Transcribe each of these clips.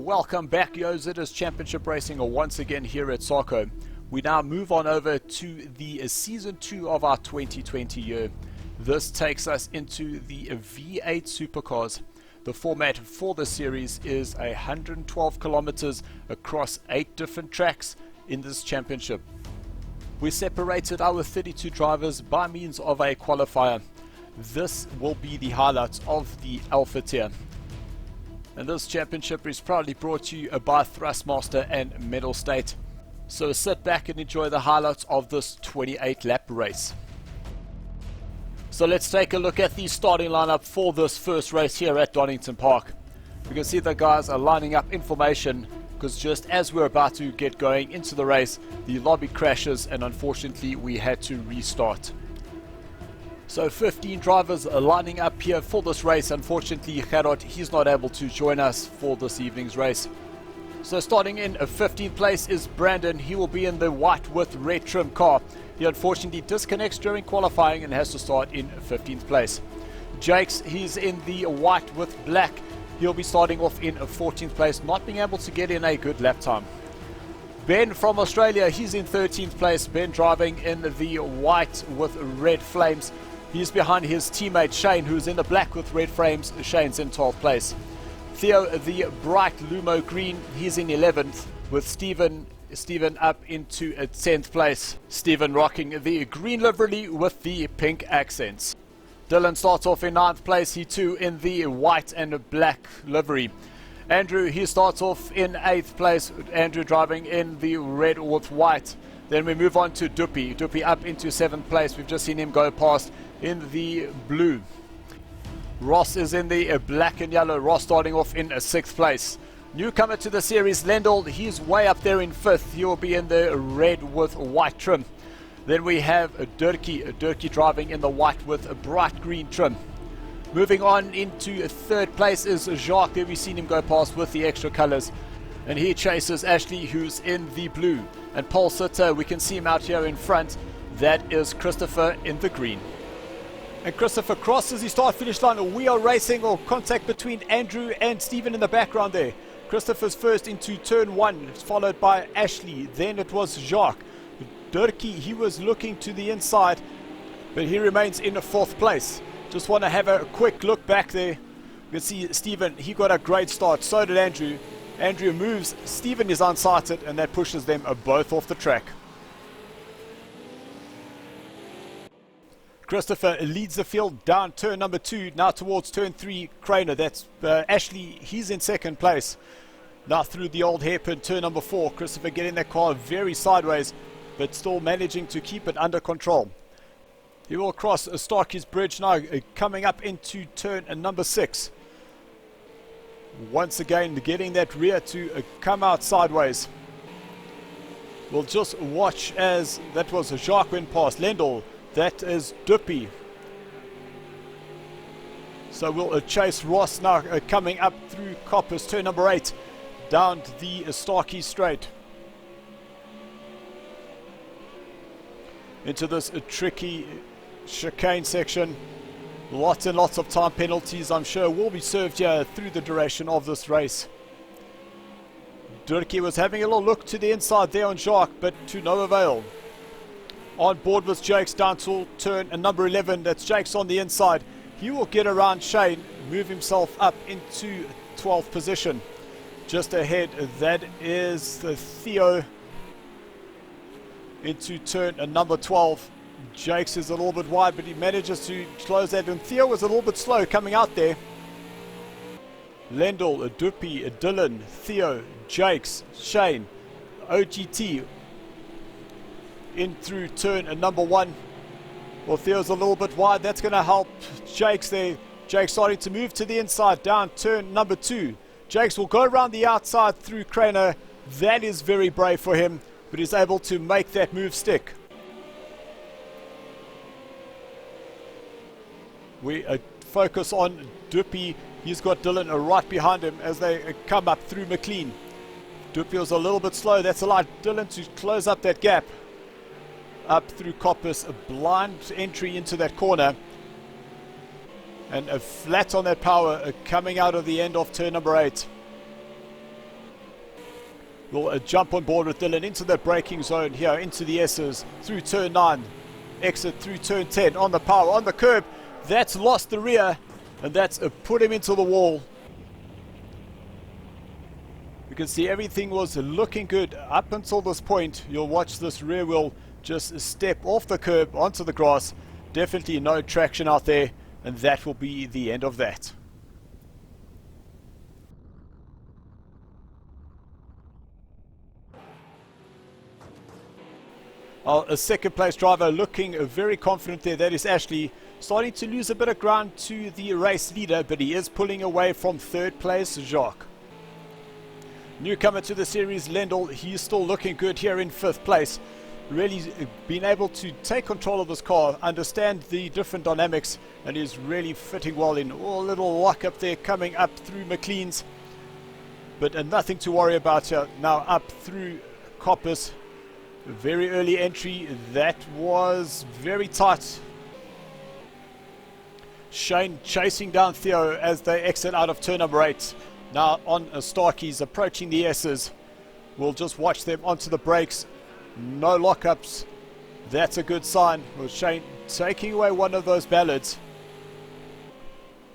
welcome back, yos. It is Championship Racing once again here at SARCO. We now move on over to the Season 2 of our 2020 year. This takes us into the V8 Supercars. The format for the series is 112 kilometers across 8 different tracks in this championship. We separated our 32 drivers by means of a qualifier. This will be the highlights of the Alpha tier. And this championship is proudly brought to you by Thrustmaster and Mettlestate. So sit back and enjoy the highlights of this 28 lap race. So let's take a look at the starting lineup for this first race here at Donnington Park. We can see the guys are lining up in formation because just as we're about to get going into the race, the lobby crashes and unfortunately we had to restart. So 15 drivers are lining up here for this race. Unfortunately, Gerard, he's not able to join us for this evening's race. So starting in 15th place is Brandon. He will be in the white with red trim car. He unfortunately disconnects during qualifying and has to start in 15th place. Jakes, he's in the white with black. He'll be starting off in 14th place, not being able to get in a good lap time. Ben from Australia, he's in 13th place. Ben driving in the white with red flames. He's behind his teammate Shane, who's in the black with red frames. Shane's in 12th place. Theo, the bright Lumo green, he's in 11th with Stephen up into 10th place. Stephen rocking the green livery with the pink accents. Dylan starts off in 9th place, he too in the white and black livery. Andrew, he starts off in 8th place. Andrew driving in the red with white. Then we move on to Duppy. Duppy up into 7th place. We've just seen him go past in the blue. Ross is in the black and yellow. Ross starting off in 6th place. Newcomer to the series, Lendl, he's way up there in 5th. He will be in the red with white trim. Then we have Durkee driving in the white with a bright green trim. Moving on into 3rd place is Jacques. There we've seen him go past with the extra colors. And he chases Ashley, who's in the blue. And Paul Sitter, we can see him out here in front. That is Christopher in the green. And Christopher crosses the start-finish line. A wheel racing or contact between Andrew and Stephen in the background there. Christopher's first into turn 1, followed by Ashley. Then it was Jacques. Durkee, he was looking to the inside, but he remains in 4th place. Just want to have a quick look back there. You can see Stephen, he got a great start. So did Andrew. Andrew moves, Stephen is unsighted, and that pushes them both off the track. Christopher leads the field down turn number 2, now towards turn 3, Craner. That's Ashley, he's in 2nd place. Now through the old hairpin, turn number 4, Christopher getting that car very sideways, but still managing to keep it under control. He will cross Starkey's bridge now, coming up into turn number 6. Once again, getting that rear to come out sideways. We'll just watch as that was Jacques went past Lendl. That is Duppy. So we'll chase Ross now coming up through Coppice, turn number 8, down the Starkey straight. Into this tricky chicane section. Lots and lots of time penalties, I'm sure, will be served here through the duration of this race. Durkee was having a little look to the inside there on Jacques, but to no avail. On board with Jakes down to turn number 11. That's Jakes on the inside. He will get around Shane, move himself up into 12th position. Just ahead, that is the Theo into turn number 12. Jakes is a little bit wide, but he manages to close that, and Theo was a little bit slow coming out there. Lendl, Duppy, Dylan, Theo, Jakes, Shane, OGT in through turn number 1. Well, Theo's a little bit wide. That's going to help Jakes there. Jakes starting to move to the inside down turn number 2. Jakes will go around the outside through Craner. That is very brave for him, but he's able to make that move stick. We focus on Duppy. He's got Dylan right behind him as they come up through McLean. Duppy was a little bit slow. That's allowed Dylan to close up that gap. Up through Coppice, a blind entry into that corner. And a flat on that power coming out of the end of turn number 8. will jump on board with Dylan into the braking zone here, into the S's, through turn 9, exit through turn 10, on the power, on the curb. That's lost the rear, and that's put him into the wall. You can see everything was looking good up until this point. You'll watch this rear wheel just step off the curb onto the grass. Definitely no traction out there, and that will be the end of that. A second place driver looking very confident there. That is Ashley, starting to lose a bit of ground to the race leader, but he is pulling away from third place, Jacques. Newcomer to the series, Lendl, he's still looking good here in 5th place. Really been able to take control of this car, understand the different dynamics, and is really fitting well in. Oh, a little lock up there coming up through McLean's, but nothing to worry about here. Now up through Coppice. Very early entry, that was very tight. Shane chasing down Theo as they exit out of turn number 8. Now on Starkey's approaching the S's. We'll just watch them onto the brakes. No lockups. That's a good sign. Well, Shane taking away one of those ballards.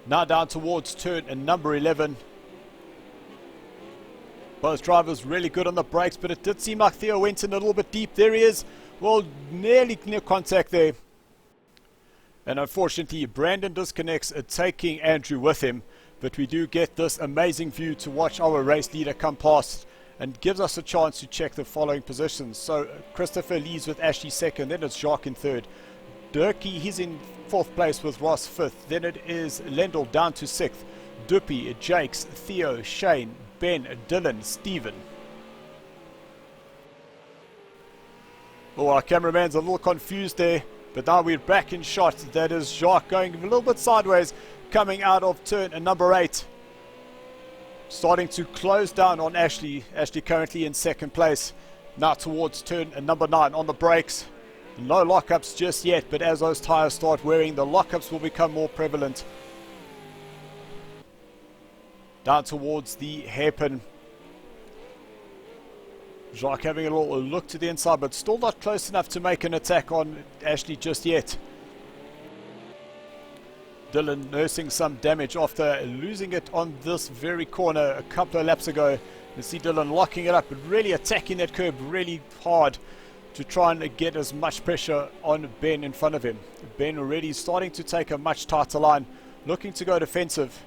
Now down towards turn number 11. Both drivers really good on the brakes, but it did seem like Theo went in a little bit deep. There he is. Well, nearly near contact there. And unfortunately, Brandon disconnects, taking Andrew with him. But we do get this amazing view to watch our race leader come past, and gives us a chance to check the following positions. So Christopher leads with Ashley 2nd, then it's Jacques in 3rd. Durkee, he's in 4th place with Ross 5th. Then it is Lendl down to 6th. Duppy, Jakes, Theo, Shane, Ben, Dylan, Stephen. Oh, our cameraman's a little confused there, but now we're back in shot. That is Jacques going a little bit sideways, coming out of turn number 8. Starting to close down on Ashley. Ashley currently in 2nd place. Now towards turn number 9 on the brakes. No lockups just yet, but as those tires start wearing, the lockups will become more prevalent. Down towards the hairpin. Jacques having a little look to the inside, but still not close enough to make an attack on Ashley just yet. Dylan nursing some damage after losing it on this very corner a couple of laps ago. You see Dylan locking it up, but really attacking that curb really hard to try and get as much pressure on Ben in front of him. Ben already starting to take a much tighter line, looking to go defensive.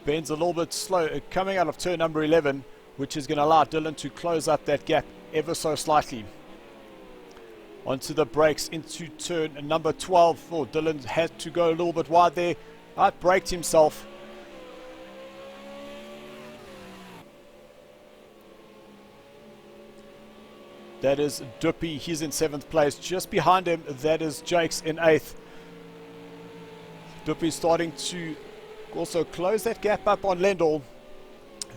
Ben's a little bit slow coming out of turn number 11, which is going to allow Dylan to close up that gap ever so slightly. Onto the brakes into turn number 12. Oh, Dylan had to go a little bit wide there. Outbraked himself. That is Duppy. He's in 7th place. Just behind him, that is Jakes in 8th. Duppy starting to also close that gap up on Lendl.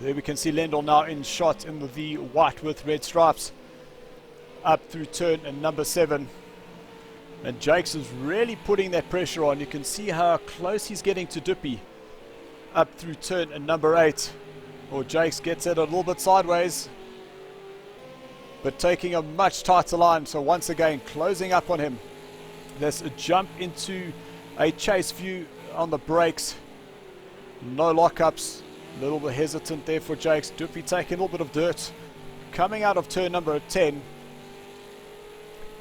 There we can see Lendl now in shot in the white with red stripes. Up through turn number 7. And Jakes is really putting that pressure on. You can see how close he's getting to Duppy. Up through turn number 8. Or Jakes gets it a little bit sideways, but taking a much tighter line. So once again, closing up on him. There's a jump into a chase view on the brakes. No lockups. A little bit hesitant there for Jakes. Duppy taking a little bit of dirt. Coming out of turn number 10.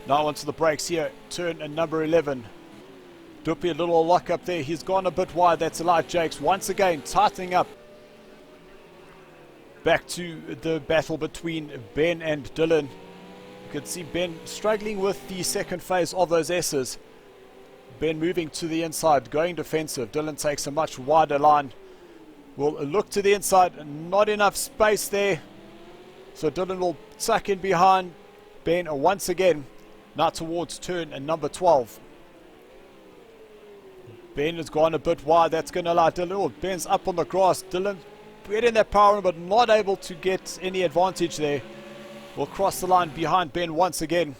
Now onto the brakes here. Turn number 11. Duppy a little lockup there. He's gone a bit wide. That's allowed Jakes once again tightening up. Back to the battle between Ben and Dylan. You can see Ben struggling with the second phase of those S's. Ben moving to the inside, going defensive. Dylan takes a much wider line. Will look to the inside. Not enough space there. So Dylan will tuck in behind Ben once again. Now towards turn number 12. Ben has gone a bit wide. That's going to allow Dylan. Oh, Ben's up on the grass. Dylan getting that power, but not able to get any advantage there. Will cross the line behind Ben once again.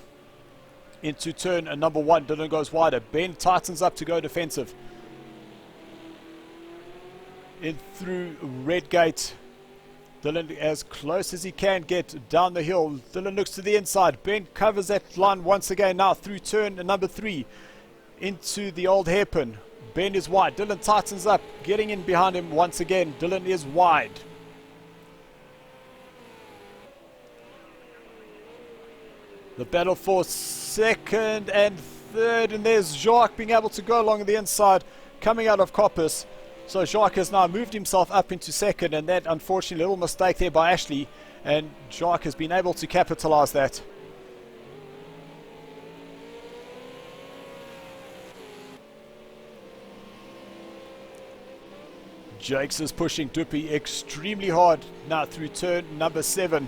Into turn number 1. Dylan goes wider. Ben tightens up to go defensive. In through Redgate. Dylan as close as he can get down the hill. Dylan looks to the inside. Ben covers that line once again now through turn number 3 into the old hairpin. Ben is wide. Dylan tightens up, getting in behind him once again. Dylan is wide. The battle for second and third, and there's Jacques being able to go along the inside, coming out of Coppice. So Jacques has now moved himself up into second, and that unfortunately little mistake there by Ashley, and Jacques has been able to capitalize that. Jakes is pushing Duppy extremely hard now through turn number 7.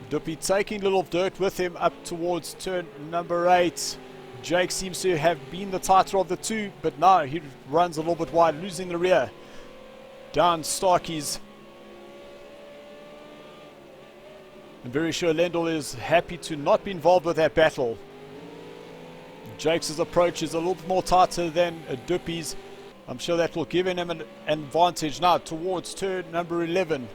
Duppy taking a little dirt with him up towards turn number 8. Jake seems to have been the tighter of the two, but now he runs a little bit wide, losing the rear. Down Starkey's. I'm very sure Lendl is happy to not be involved with that battle. Jake's approach is a little bit more tighter than Duppy's. I'm sure that will give him an advantage now towards turn number 11.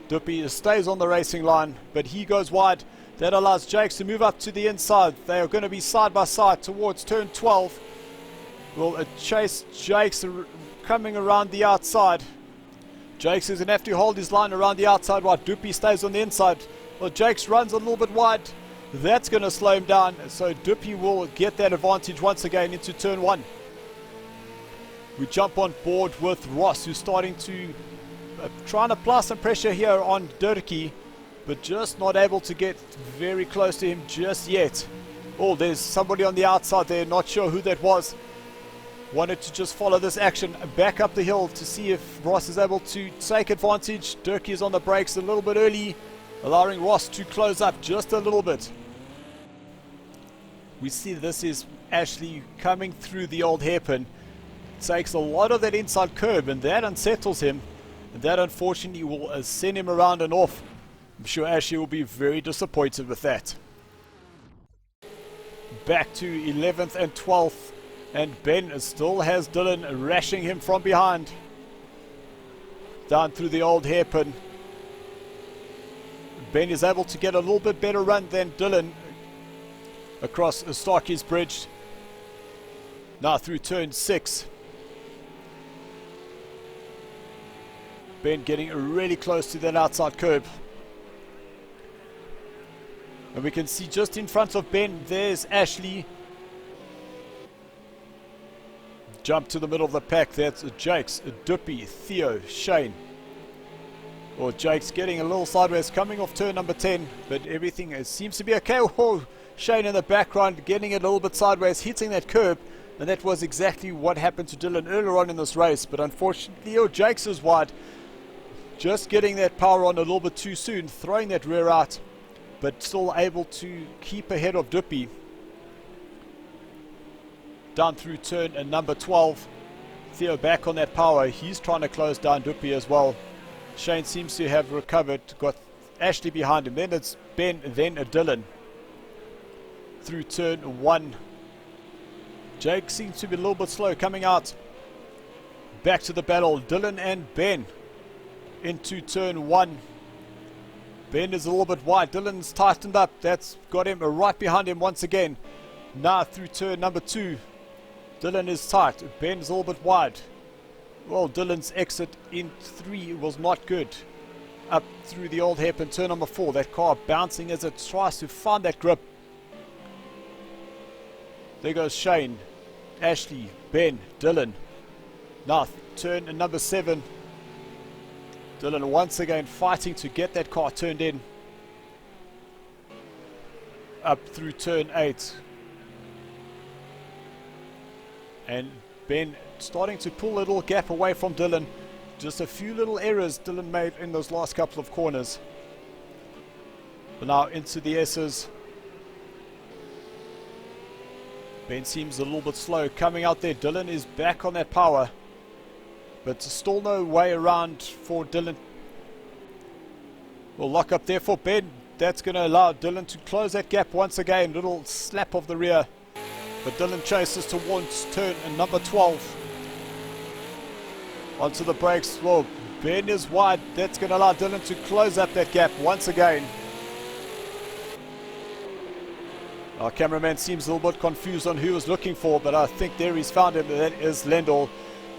Duppy stays on the racing line, but he goes wide. That allows Jakes to move up to the inside. They are going to be side by side towards turn 12. Will chase Jakes coming around the outside. Jakes is going to have to hold his line around the outside while Duppy stays on the inside. Well, Jakes runs a little bit wide. That's going to slow him down. So Duppy will get that advantage once again into turn 1. We jump on board with Ross, who's starting to try and apply some pressure here on Durkee, but just not able to get very close to him just yet. Oh, there's somebody on the outside there, not sure who that was. Wanted to just follow this action back up the hill to see if Ross is able to take advantage. Durkee is on the brakes a little bit early, allowing Ross to close up just a little bit. We see this is Ashley coming through the old hairpin. Takes a lot of that inside curb, and that unsettles him. And that unfortunately will send him around and off. I'm sure Ashley will be very disappointed with that. Back to 11th and 12th. And Ben still has Dylan rashing him from behind. Down through the old hairpin. Ben is able to get a little bit better run than Dylan across Starkey's bridge. Now through turn 6. Ben getting really close to that outside curb. And we can see just in front of Ben, there's Ashley. Jump to the middle of the pack. That's Jakes, Duppy, Theo, Shane. Or Jakes getting a little sideways, coming off turn number 10. But everything seems to be okay. Oh, Shane in the background getting a little bit sideways, hitting that curb. And that was exactly what happened to Dylan earlier on in this race. But unfortunately, Jakes is wide. Just getting that power on a little bit too soon, throwing that rear out, but still able to keep ahead of Duppy. Down through turn number 12. Theo back on that power. He's trying to close down Duppy as well. Shane seems to have recovered. Got Ashley behind him. Then it's Ben, then Dylan. Through turn 1. Jake seems to be a little bit slow coming out. Back to the battle. Dylan and Ben. Into turn 1. Ben is a little bit wide. Dylan's tightened up. That's got him right behind him once again. Now through turn number 2. Dylan is tight. Ben's a little bit wide. Well, Dylan's exit in 3 was not good. Up through the old hairpin, turn number 4. That car bouncing as it tries to find that grip. There goes Shane, Ashley, Ben, Dylan. Now turn number 7. Dylan once again fighting to get that car turned in. Up through turn 8. And Ben starting to pull a little gap away from Dylan. Just a few little errors Dylan made in those last couple of corners. But now into the S's. Ben seems a little bit slow coming out there. Dylan is back on that power. But still no way around for Dylan. We'll lock up there for Ben. That's going to allow Dylan to close that gap once again. Little slap of the rear. But Dylan chases towards turn number 12. Onto the brakes. Well, Ben is wide. That's going to allow Dylan to close up that gap once again. Our cameraman seems a little bit confused on who he was looking for, but I think there he's found him. That is Lendl.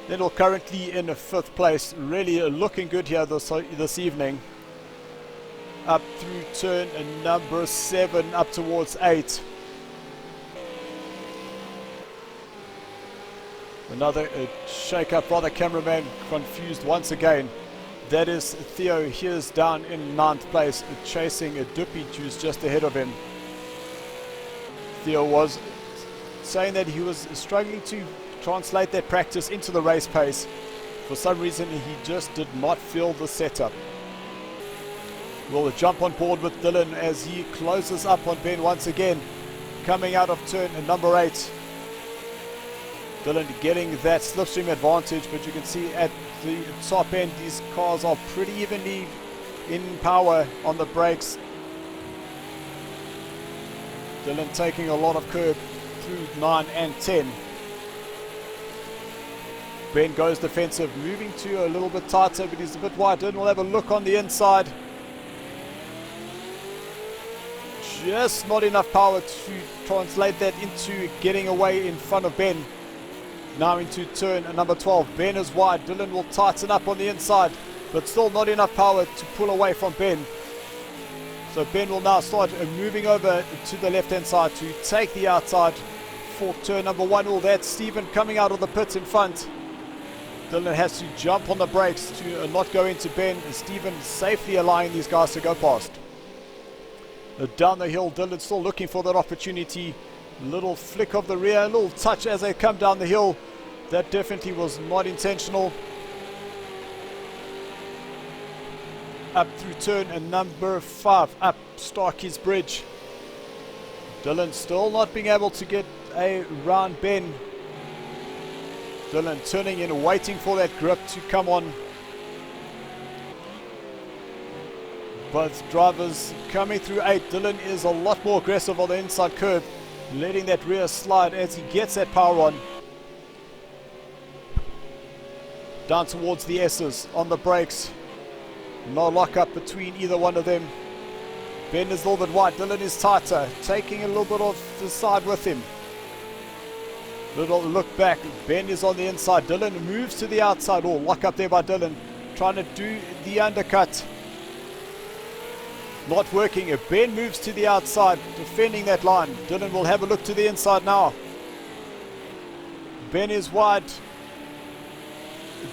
Lendl currently in 5th place. Really looking good here this evening. Up through turn number 7, up towards 8. Another shake-up by the cameraman, confused once again. That is Theo. Here's down in 9th place, chasing a Duppy, who's just ahead of him. Theo was saying that he was struggling to translate that practice into the race pace. For some reason, he just did not feel the setup. We'll jump on board with Dylan as he closes up on Ben once again, coming out of turn number 8. Dylan getting that slipstream advantage, but you can see at the top end these cars are pretty evenly in power on the brakes. Dylan taking a lot of curb through 9 and 10. Ben goes defensive, moving to a little bit tighter, but he's a bit wide. Dylan will have a look on the inside. Just not enough power to translate that into getting away in front of Ben. Now into turn number 12. Ben is wide. Dylan will tighten up on the inside, but still not enough power to pull away from Ben. So Ben will now start moving over to the left-hand side to take the outside for turn number 1. All that Stephen coming out of the pits in front. Dylan has to jump on the brakes to not go into Ben. Stephen safely allowing these guys to go past. Down the hill, Dylan still looking for that opportunity. Little flick of the rear, a little touch as they come down the hill. That definitely was not intentional. Up through turn number 5, up Starkey's Bridge. Dylan still not being able to get a round Ben. Dylan turning in, waiting for that grip to come on. Both drivers coming through 8. Dylan is a lot more aggressive on the inside curve, letting that rear slide as he gets that power on. Down towards the S's on the brakes. No lock-up between either one of them. Ben is a little bit wide. Dylan is tighter, taking a little bit off the side with him. Little look back. Ben is on the inside. Dylan moves to the outside. Oh, lock up there by Dylan. Trying to do the undercut. Not working. Ben moves to the outside, defending that line. Dylan will have a look to the inside now. Ben is wide.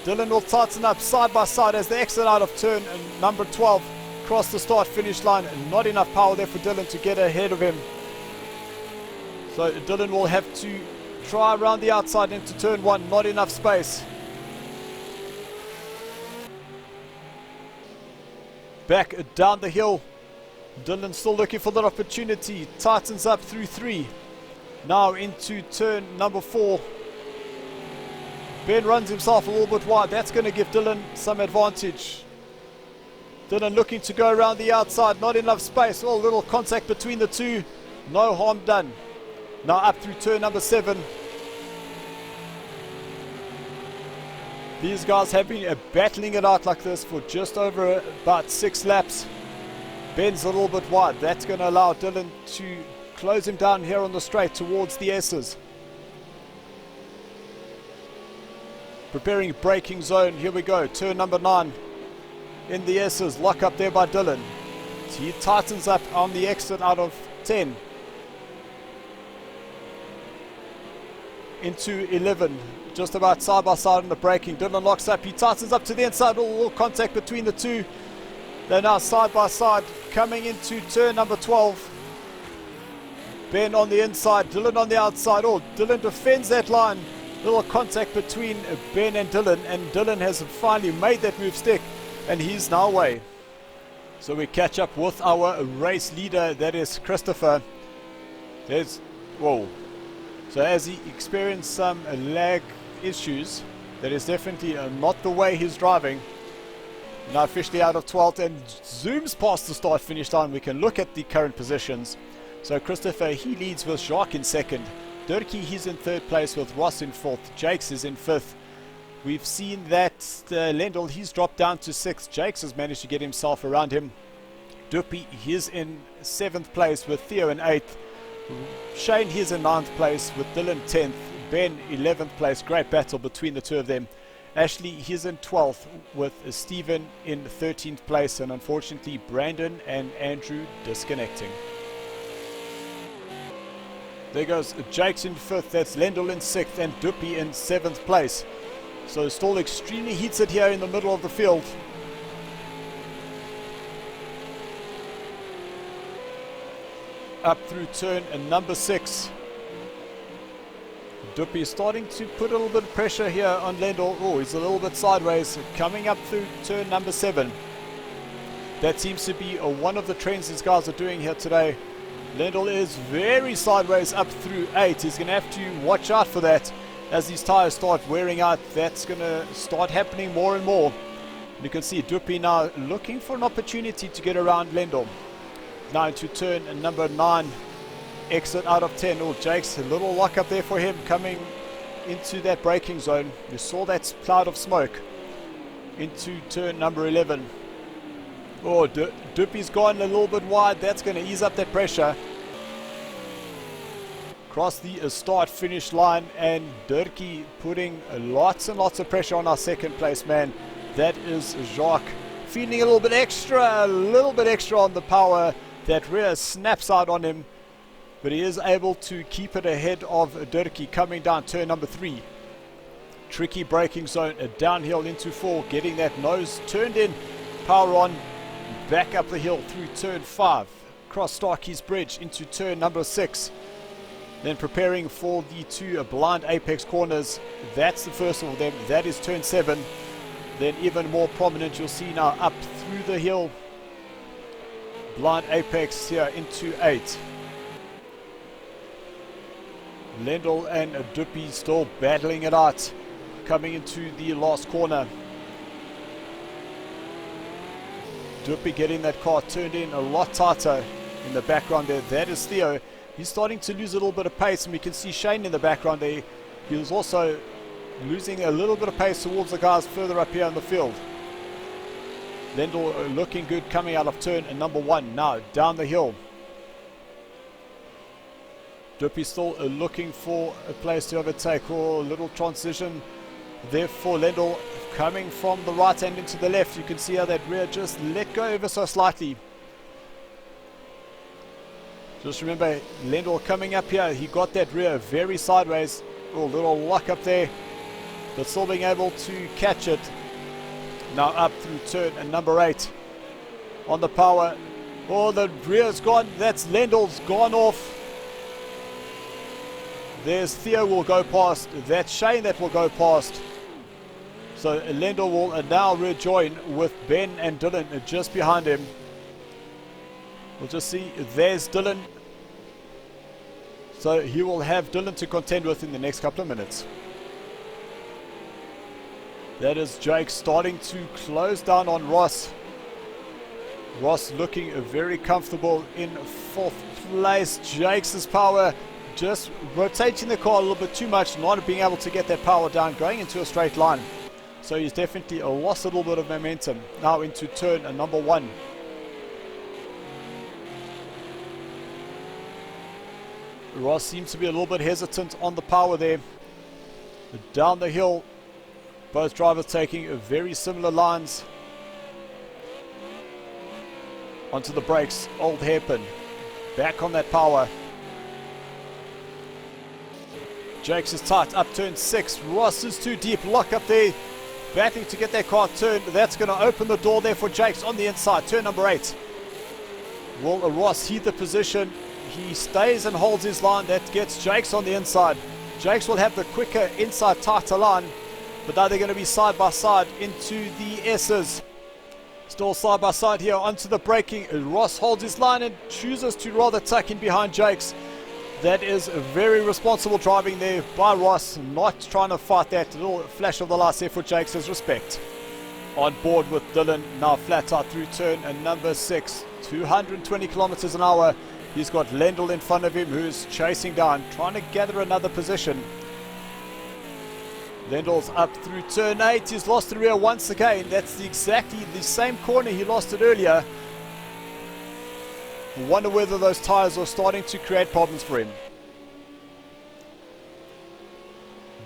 Dylan will tighten up side by side as they exit out of turn number 12. Cross the start-finish line. Not enough power there for Dylan to get ahead of him. So Dylan will have to try around the outside into turn 1. Not enough space. Back down the hill. Dylan still looking for that opportunity. Tightens up through 3. Now into turn number 4. Ben runs himself a little bit wide. That's going to give Dylan some advantage. Dylan looking to go around the outside. Not enough space. Oh, little contact between the two. No harm done. Now up through turn number 7. These guys have been battling it out like this for just over about 6 laps. Ben's a little bit wide. That's going to allow Dylan to close him down here on the straight towards the S's. Preparing braking zone. Here we go. Turn number 9 in the S's. Lock up there by Dylan. He tightens up on the exit out of 10. Into 11. Just about side by side on the braking. Dylan locks up. He tightens up to the inside. A little contact between the two. They're now side by side coming into turn number 12. Ben on the inside, Dylan on the outside. Oh, Dylan defends that line. Little contact between Ben and Dylan has finally made that move stick, and he's now away. So we catch up with our race leader, that is Christopher. Whoa. So as he experienced some lag issues, that is definitely not the way he's driving. Now officially out of 12th and zooms past the start finish line. We can look at the current positions. So Christopher, he leads with Jacques in 2nd. Durkee, he's in 3rd place with Ross in 4th. Jakes is in 5th. We've seen that Lendl, he's dropped down to 6th. Jakes has managed to get himself around him. Duppy, he's in 7th place with Theo in 8th. Shane, he's in 9th place with Dylan 10th. Ben, 11th place. Great battle between the two of them. Ashley, he's in 12th with Stephen in 13th place. And unfortunately, Brandon and Andrew disconnecting. There goes Jakes in 5th. That's Lendl in 6th and Duppy in 7th place. So still extremely heated here in the middle of the field. Up through turn number 6. Duppy starting to put a little bit of pressure here on Lendl. Oh, he's a little bit sideways. Coming up through turn number 7. That seems to be one of the trends these guys are doing here today. Lendl is very sideways up through 8. He's going to have to watch out for that. As these tires start wearing out, that's going to start happening more and more. You can see Duppy now looking for an opportunity to get around Lendl. Now into turn number 9. Exit out of 10. Oh, Jakes, a little lock up there for him coming into that braking zone. You saw that cloud of smoke. Into turn number 11. Oh, Duppy's gone a little bit wide. That's going to ease up that pressure. Across the start-finish line, and Durkee putting lots and lots of pressure on our second place man. That is Jacques feeling a little bit extra on the power. That rear snaps out on him, but he is able to keep it ahead of Durkee coming down turn number 3. Tricky braking zone, a downhill into 4, getting that nose turned in, power on, back up the hill through turn 5, across Starkey's Bridge into turn number 6. Then preparing for the 2 blind apex corners. That's the first of them. That is turn 7. Then even more prominent, you'll see now up through the hill. Blind apex here into 8. Lendl and Duppy still battling it out. Coming into the last corner. Duppy getting that car turned in a lot tighter in the background there. That is Theo. He's starting to lose a little bit of pace, and we can see Shane in the background there. He was also losing a little bit of pace towards the guys further up here in the field. Lendl looking good coming out of turn number 1 now down the hill. Duppy still looking for a place to overtake. Oh, a little transition there for Lendl coming from the right hand into the left. You can see how that rear just let go ever so slightly. Just remember, Lendl coming up here, he got that rear very sideways. Oh, little lock up there, but still being able to catch it. Now up through turn number 8. On the power. Oh, the rear's gone. That's Lendl's gone off. There's Theo will go past. That's Shane that will go past. So Lendl will now rejoin with Ben and Dylan just behind him. We'll just see, there's Dylan. So he will have Dylan to contend with in the next couple of minutes. That is Jake starting to close down on Ross. Ross looking very comfortable in 4th place. Jake's power just rotating the car a little bit too much, not being able to get that power down, going into a straight line. So he's definitely lost a little bit of momentum. Now into turn number 1. Ross seems to be a little bit hesitant on the power there. Down the hill, both drivers taking very similar lines. Onto the brakes, old hairpin. Back on that power. Jakes is tight, up turn 6. Ross is too deep, lock up there. Battling to get that car turned. That's going to open the door there for Jakes on the inside. Turn number 8. Will Ross heed the position? He stays and holds his line. That gets Jakes on the inside. Jakes will have the quicker inside tighter line. But now they're going to be side by side into the S's. Still side by side here onto the braking. Ross holds his line and chooses to rather tuck in behind Jakes. That is very responsible driving there by Ross. Not trying to fight that little flash of the lights there for Jakes as respect. On board with Dylan. Now flat out through turn number 6. 220 kilometers an hour. He's got Lendl in front of him who's chasing down, trying to gather another position. Lendl's up through turn 8. He's lost the rear once again. That's exactly the same corner he lost it earlier. I wonder whether those tires are starting to create problems for him.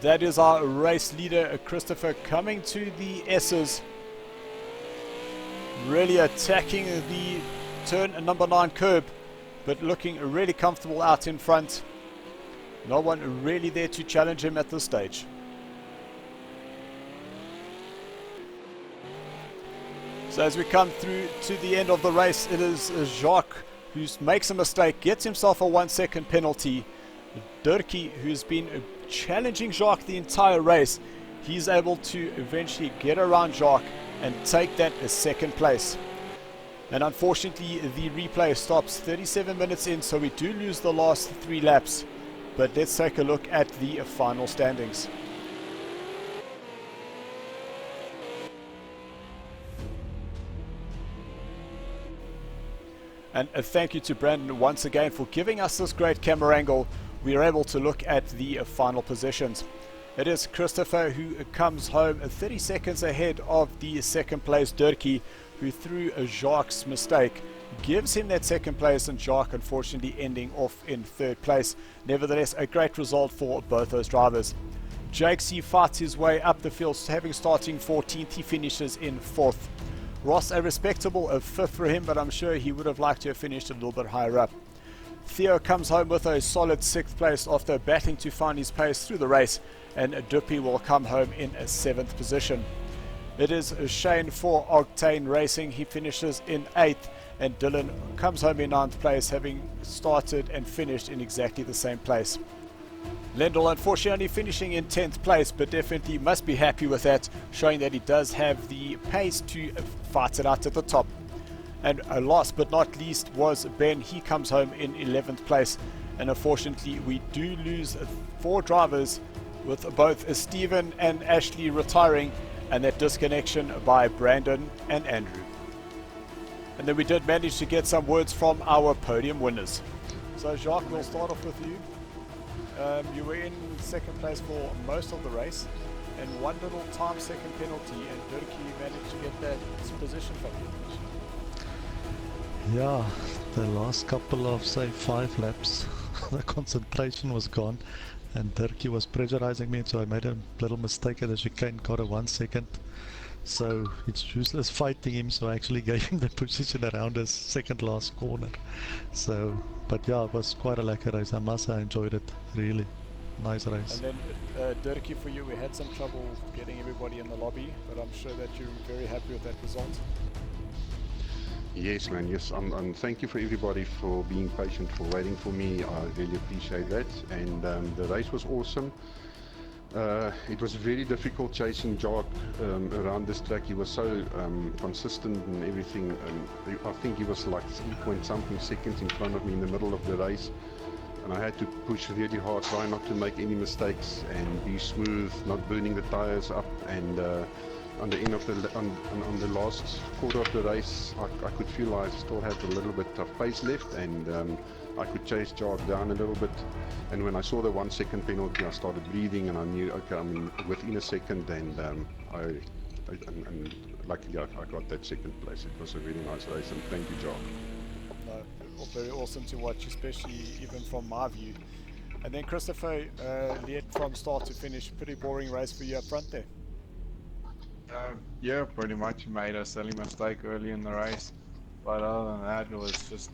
That is our race leader, Christopher, coming to the S's. Really attacking the turn number 9 curb, but looking really comfortable out in front. No one really there to challenge him at this stage. So as we come through to the end of the race, it is Jacques who makes a mistake, gets himself a 1 second penalty. Dirkie, who's been challenging Jacques the entire race, he's able to eventually get around Jacques and take that as second place. And unfortunately the replay stops 37 minutes in, so we do lose the last 3 laps. But let's take a look at the final standings. And a thank you to Brandon once again for giving us this great camera angle. We are able to look at the final positions. It is Christopher who comes home 30 seconds ahead of the second place Dirkie, who through a Jacques' mistake gives him that second place, and Jacques unfortunately ending off in third place. Nevertheless, a great result for both those drivers. Jake C fights his way up the field, having starting 14th, he finishes in 4th. Ross, a respectable 5th for him, but I'm sure he would have liked to have finished a little bit higher up. Theo comes home with a solid 6th place after battling to find his pace through the race, and Duppy will come home in a 7th position. It is Shane for Octane Racing, he finishes in 8th, and Dylan comes home in 9th place, having started and finished in exactly the same place. Lendl unfortunately finishing in 10th place, but definitely must be happy with that, showing that he does have the pace to fight it out at the top. And last but not least was Ben. He comes home in 11th place, and unfortunately we do lose 4 drivers, with both Stephen and Ashley retiring, and that disconnection by Brandon and Andrew. And then we did manage to get some words from our podium winners. So Jacques, we'll start off with you. You were in 2nd place for most of the race, and one little time second penalty, and Dirkie managed to get that position from you. Yeah, the last couple of, say, 5 laps, the concentration was gone, and Dirkie was pressurizing me, so I made a little mistake at the chicane, got a 1 second. So it's useless fighting him, so I actually gave him the position around his second last corner. So, but yeah, it was quite a lekker race. I must say I enjoyed it, really. Nice race. And then Dirkie, for you, we had some trouble getting everybody in the lobby, but I'm sure that you're very happy with that result. Yes, man, yes. Thank you for everybody for being patient, for waiting for me. I really appreciate that. And the race was awesome. It was very difficult chasing Jacques around this track. He was so consistent and everything. I think he was like 3 point something seconds in front of me in the middle of the race. And I had to push really hard, try not to make any mistakes and be smooth, not burning the tires up. And on the end of on the last quarter of the race, I could feel I still had a little bit of pace left, and I could chase Jacques down a little bit. And when I saw the 1 second penalty, I started breathing, and I knew, okay, I'm within a second, and luckily I got that 2nd place. It was a really nice race, and thank you, Jacques. No, very awesome to watch, especially even from my view. And then Christopher, led from start to finish, pretty boring race for you up front there. Yeah, pretty much made a silly mistake early in the race, but other than that, it was just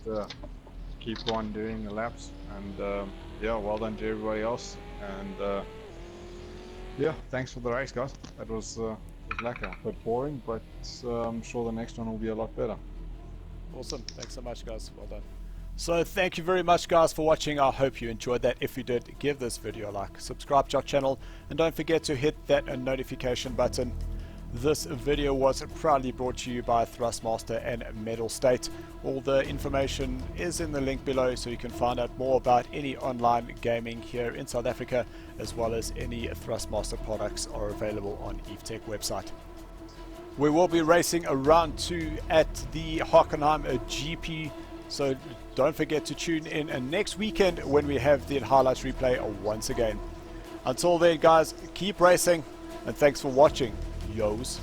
keep on doing the laps, and yeah, well done to everybody else, and yeah, thanks for the race, guys. That was lekker, a bit boring, but I'm sure the next one will be a lot better. Awesome, thanks so much, guys, well done. So thank you very much, guys, for watching. I hope you enjoyed that. If you did, give this video a like, subscribe to our channel, and don't forget to hit that notification button. This video was proudly brought to you by Thrustmaster and Mettlestate. All the information is in the link below, so you can find out more about any online gaming here in South Africa, as well as any Thrustmaster products are available on EveTech website. We will be racing a round 2 at the Hockenheim GP, so don't forget to tune in next weekend when we have the highlights replay once again. Until then, guys, keep racing. And thanks for watching, yos.